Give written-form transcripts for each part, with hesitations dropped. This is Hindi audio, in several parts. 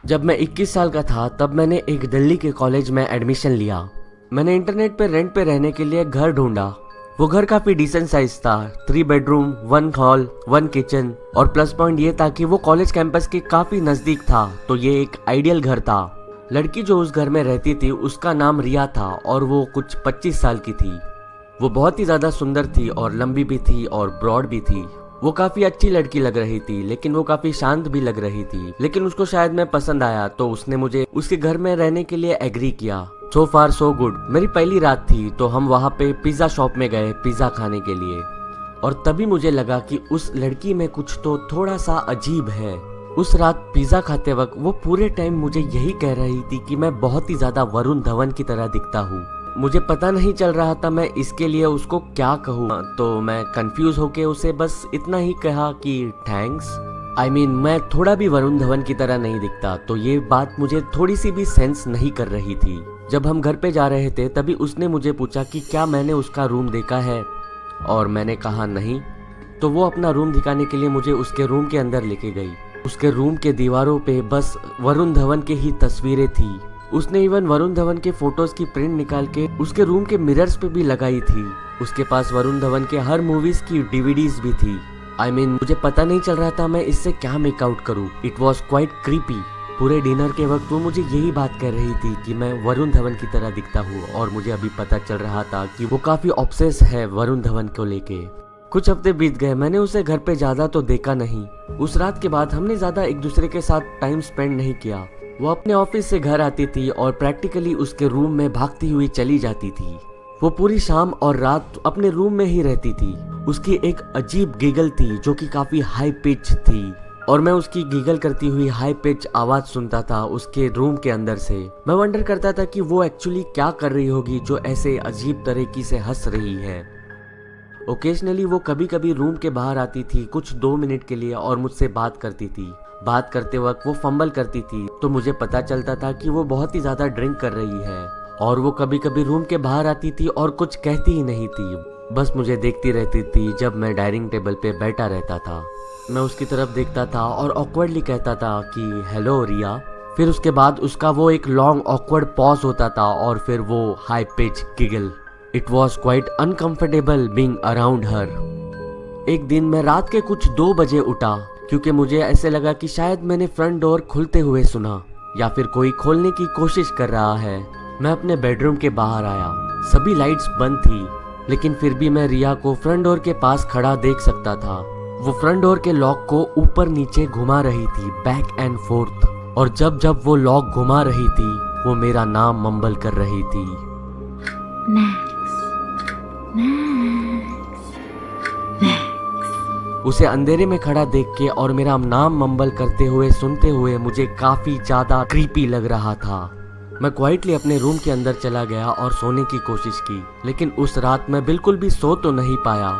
जब मैं 21 साल का था तब मैंने एक दिल्ली के कॉलेज में एडमिशन लिया। मैंने इंटरनेट पे रेंट पे रहने के लिए घर ढूंढा। वो घर काफी डिसेंट साइज था, 3 बेडरूम, 1 हॉल, 1 किचन, और प्लस पॉइंट ये था कि वो कॉलेज कैंपस के काफी नजदीक था, तो ये एक आइडियल घर था। लड़की जो उस घर में रहती थी उसका नाम रिया था और वो कुछ 25 साल की थी। वो बहुत ही ज्यादा सुंदर थी और लंबी भी थी और ब्रॉड भी थी। वो काफी अच्छी लड़की लग रही थी, लेकिन वो काफी शांत भी लग रही थी। लेकिन उसको शायद मैं पसंद आया तो उसने मुझे उसके घर में रहने के लिए एग्री किया। सो फार सो गुड। मेरी पहली रात थी तो हम वहाँ पे पिज्जा शॉप में गए पिज्जा खाने के लिए, और तभी मुझे लगा कि उस लड़की में कुछ तो थोड़ा सा अजीब है। उस रात पिज्जा खाते वक्त वो पूरे टाइम मुझे यही कह रही थी कि मैं बहुत ही ज्यादा वरुण धवन की तरह दिखता हूँ। मुझे पता नहीं चल रहा था मैं इसके लिए उसको क्या कहूँ, तो मैं कंफ्यूज होके उसे बस इतना ही कहा कि थैंक्स। मैं थोड़ा भी वरुण धवन की तरह नहीं दिखता, तो ये बात मुझे थोड़ी सी भी सेंस नहीं कर रही थी। जब हम घर पे जा रहे थे तभी उसने मुझे पूछा कि क्या मैंने उसका रूम देखा है, और मैंने कहा नहीं। तो वो अपना रूम दिखाने के लिए मुझे उसके रूम के अंदर लेके गई। उसके रूम के दीवारों पे बस वरुण धवन की ही तस्वीरें थी। उसने इवन वरुण धवन के फोटोज की प्रिंट निकाल के उसके रूम के मिरर्स पे भी लगाई थी। उसके पास वरुण धवन के हर मूवीज की डीवीडीज भी थी। मुझे पता नहीं चल रहा था मैं इससे क्या मेकआउट करूं। It was quite creepy. पूरे डिनर के वक्त वो मुझे यही बात कह रही थी कि मैं वरुण धवन की तरह दिखता हूँ, और मुझे अभी पता चल रहा था कि वो काफी ऑब्सेस है वरुण धवन को लेके। कुछ हफ्ते बीत गए, मैंने उसे घर पे ज्यादा तो देखा नहीं। उस रात के बाद हमने ज्यादा एक दूसरे के साथ टाइम स्पेंड नहीं किया। वो अपने ऑफिस से घर आती थी और प्रैक्टिकली उसके रूम में भागती हुई चली जाती थी। वो पूरी शाम और रात अपने रूम में ही रहती थी। उसकी एक अजीब गिगल थी जो कि काफी हाई पिच थी, और मैं उसकी गिगल करती हुई हाई पिच आवाज सुनता था उसके रूम के अंदर से। मैं वंडर करता था कि वो एक्चुअली क्या कर रही होगी जो ऐसे अजीब तरीके से हंस रही है। ओकेजनली वो कभी कभी रूम के बाहर आती थी कुछ 2 मिनट के लिए और मुझसे बात करती थी। बात करते वक्त वो फंबल करती थी, तो मुझे पता चलता था कि वो बहुत ही ज्यादा ड्रिंक कर रही है। और वो कभी कभी रूम के बाहर आती थी और कुछ कहती ही नहीं थी, बस मुझे देखती रहती थी जब मैं डाइनिंग टेबल पे बैठा रहता था। मैं उसकी तरफ देखता था और ऑकवर्डली कहता था कि हेलो रिया। फिर उसके बाद उसका वो एक लॉन्ग ऑकवर्ड पॉज होता था और फिर वो high pitch giggle. It was quite uncomfortable being around her. एक दिन मैं रात के कुछ 2 बजे उठा, क्योंकि मुझे ऐसे लगा कि शायद मैंने फ्रंट डोर खुलते हुए सुना, या फिर कोई खोलने की कोशिश कर रहा है। मैं अपने बेडरूम के बाहर आया। सभी लाइट्स बंद थी, लेकिन फिर भी मैं रिया को फ्रंट डोर के पास खड़ा देख सकता था। वो फ्रंट डोर के लॉक को ऊपर नीचे घुमा रही थी, बैक एंड फोर्थ, और जब जब वो लॉक घुमा रही थी वो मेरा नाम मम्बल कर रही थी। उसे अंधेरे में खड़ा देख के और मेरा नाम मम्बल करते हुए सुनते हुए मुझे काफी ज्यादा क्रीपी लग रहा था। मैं क्वाइटली अपने रूम के अंदर चला गया और सोने की कोशिश की, लेकिन उस रात मैं बिल्कुल भी सो तो नहीं पाया।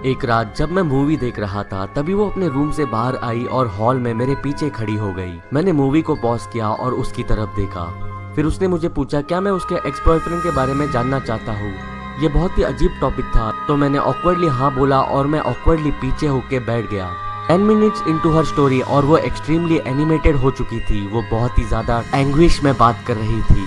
एक रात जब मैं मूवी देख रहा था तभी वो अपने रूम से बाहर आई और हॉल में मेरे पीछे खड़ी हो गई। मैंने मूवी को पॉज किया और उसकी तरफ देखा। फिर उसने मुझे पूछा क्या मैं उसके एक्स बॉयफ्रेंड के बारे में जानना चाहता हूँ। ये बहुत ही अजीब टॉपिक था, तो मैंने ऑकवर्डली हाँ बोला और मैं ऑकवर्डली पीछे होके बैठ गया। 10 मिनट्स इनटू हर स्टोरी और वो एक्सट्रीमली एनिमेटेड हो चुकी थी। वो बहुत ही ज्यादा एंग्विश में बात कर रही थी।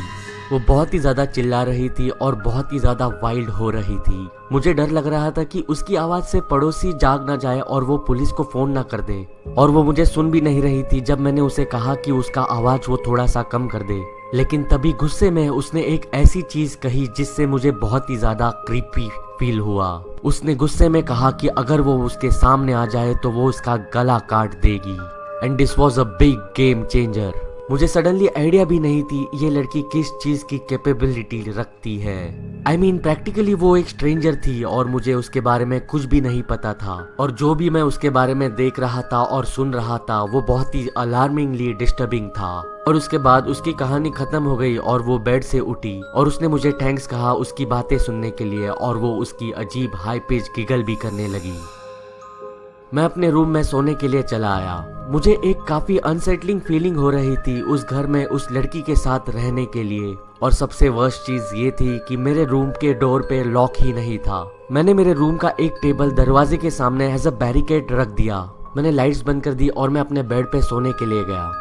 वो बहुत ही ज्यादा चिल्ला रही थी और बहुत ही ज्यादा वाइल्ड हो रही थी। मुझे डर लग रहा था कि उसकी आवाज से पड़ोसी जाग ना जाए और वो पुलिस को फोन ना कर दे। और वो मुझे सुन भी नहीं रही थी जब मैंने उसे कहा कि उसका आवाज वो थोड़ा सा कम कर दे। लेकिन तभी गुस्से में उसने एक ऐसी चीज कही जिससे मुझे बहुत ही ज्यादा क्रीपी फील हुआ। उसने गुस्से में कहा कि अगर वो उसके सामने आ जाए तो वो उसका गला काट देगी। And this was a big game changer. मुझे सडनली आइडिया भी नहीं थी ये लड़की किस चीज की कैपेबिलिटी रखती है। प्रैक्टिकली वो एक स्ट्रेंजर थी और मुझे उसके बारे में कुछ भी नहीं पता था, और जो भी मैं उसके बारे में देख रहा था और सुन रहा था वो बहुत ही अलार्मिंगली डिस्टर्बिंग था। और उसके बाद उसकी कहानी खत्म हो गई और वो बेड से उठी और उसने मुझे थैंक्स कहा उसकी बातें सुनने के लिए, और वो उसकी अजीब हाई पिच गिगल भी करने लगी। मैं अपने रूम में सोने के लिए चला आया। मुझे एक काफी अनसेटलिंग फीलिंग हो रही थी उस घर में उस लड़की के साथ रहने के लिए, और सबसे वर्स्ट चीज ये थी कि मेरे रूम के डोर पे लॉक ही नहीं था। मैंने मेरे रूम का एक टेबल दरवाजे के सामने एज अ बैरिकेड रख दिया। मैंने लाइट्स बंद कर दी और मैं अपने बेड पे सोने के लिए गया।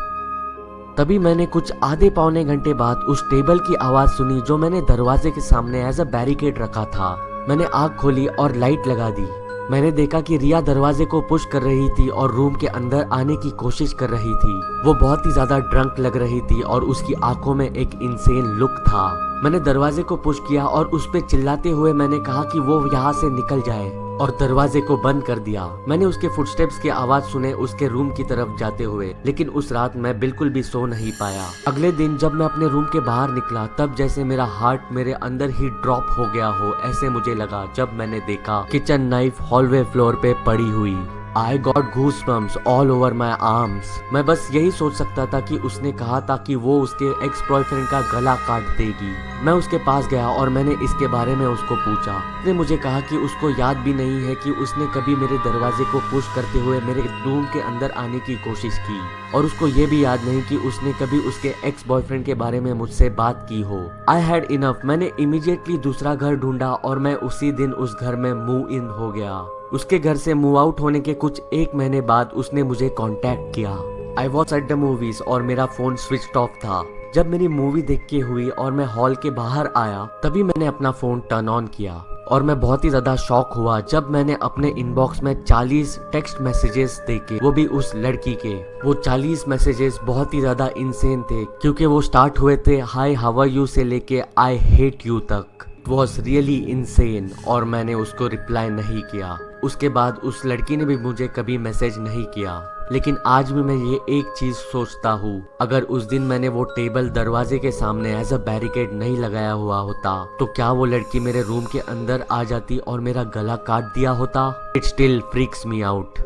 तभी मैंने कुछ आधे पौने घंटे बाद उस टेबल की आवाज सुनी जो मैंने दरवाजे के सामने एज अ बैरिकेड रखा था। मैंने आँख खोली और लाइट लगा दी। मैंने देखा कि रिया दरवाजे को पुश कर रही थी और रूम के अंदर आने की कोशिश कर रही थी। वो बहुत ही ज्यादा ड्रंक लग रही थी और उसकी आंखों में एक इंसेन लुक था। मैंने दरवाजे को पुश किया और उस पे चिल्लाते हुए मैंने कहा कि वो यहाँ से निकल जाए और दरवाजे को बंद कर दिया। मैंने उसके फुटस्टेप्स की आवाज सुने उसके रूम की तरफ जाते हुए, लेकिन उस रात मैं बिल्कुल भी सो नहीं पाया। अगले दिन जब मैं अपने रूम के बाहर निकला तब जैसे मेरा हार्ट मेरे अंदर ही ड्रॉप हो गया हो ऐसे मुझे लगा जब मैंने देखा किचन नाइफ हॉलवे फ्लोर पे पड़ी हुई। I got goosebumps all over my arms। मैं बस यही सोच सकता था कि उसने कहा था कि वो उसके एक्स बॉयफ्रेंड का गला काट देगी। मैं उसके पास गया और मैंने इसके बारे में उसको पूछा। उसने मुझे कहा कि उसको याद भी नहीं है कि उसने कभी मेरे दरवाजे को पुश करते हुए मेरे रूम के अंदर आने की कोशिश की, और उसको ये भी याद नहीं कि उसने कभी उसके एक्स बॉयफ्रेंड के बारे में मुझसे बात की हो। I had enough। मैंने इमीडिएटली दूसरा घर ढूंढा और मैं उसी दिन उस घर में मूव इन हो गया। उसके घर से मूव आउट होने के कुछ एक महीने बाद उसने मुझे कांटेक्ट किया। I was at the movies और मेरा फोन स्विच ऑफ था। जब मेरी मूवी देख के हुई और मैं हॉल के बाहर आया तभी मैंने अपना फोन टर्न ऑन किया और मैं बहुत ही ज्यादा शॉक हुआ जब मैंने अपने इनबॉक्स में 40 टेक्स्ट मैसेजेस देखे, वो भी उस लड़की के। वो 40 मैसेजेस बहुत ही ज्यादा इंसेन थे क्योंकि वो स्टार्ट हुए थे हाय हाउ आर यू से लेके आई हेट यू तक। इट वॉज रियली इंसेन और मैंने उसको रिप्लाई नहीं किया। उसके बाद उस लड़की ने भी मुझे कभी मैसेज नहीं किया। लेकिन आज भी मैं ये एक चीज सोचता हूँ, अगर उस दिन मैंने वो टेबल दरवाजे के सामने एज अ बैरिकेड नहीं लगाया हुआ होता तो क्या वो लड़की मेरे रूम के अंदर आ जाती और मेरा गला काट दिया होता। It still freaks me out.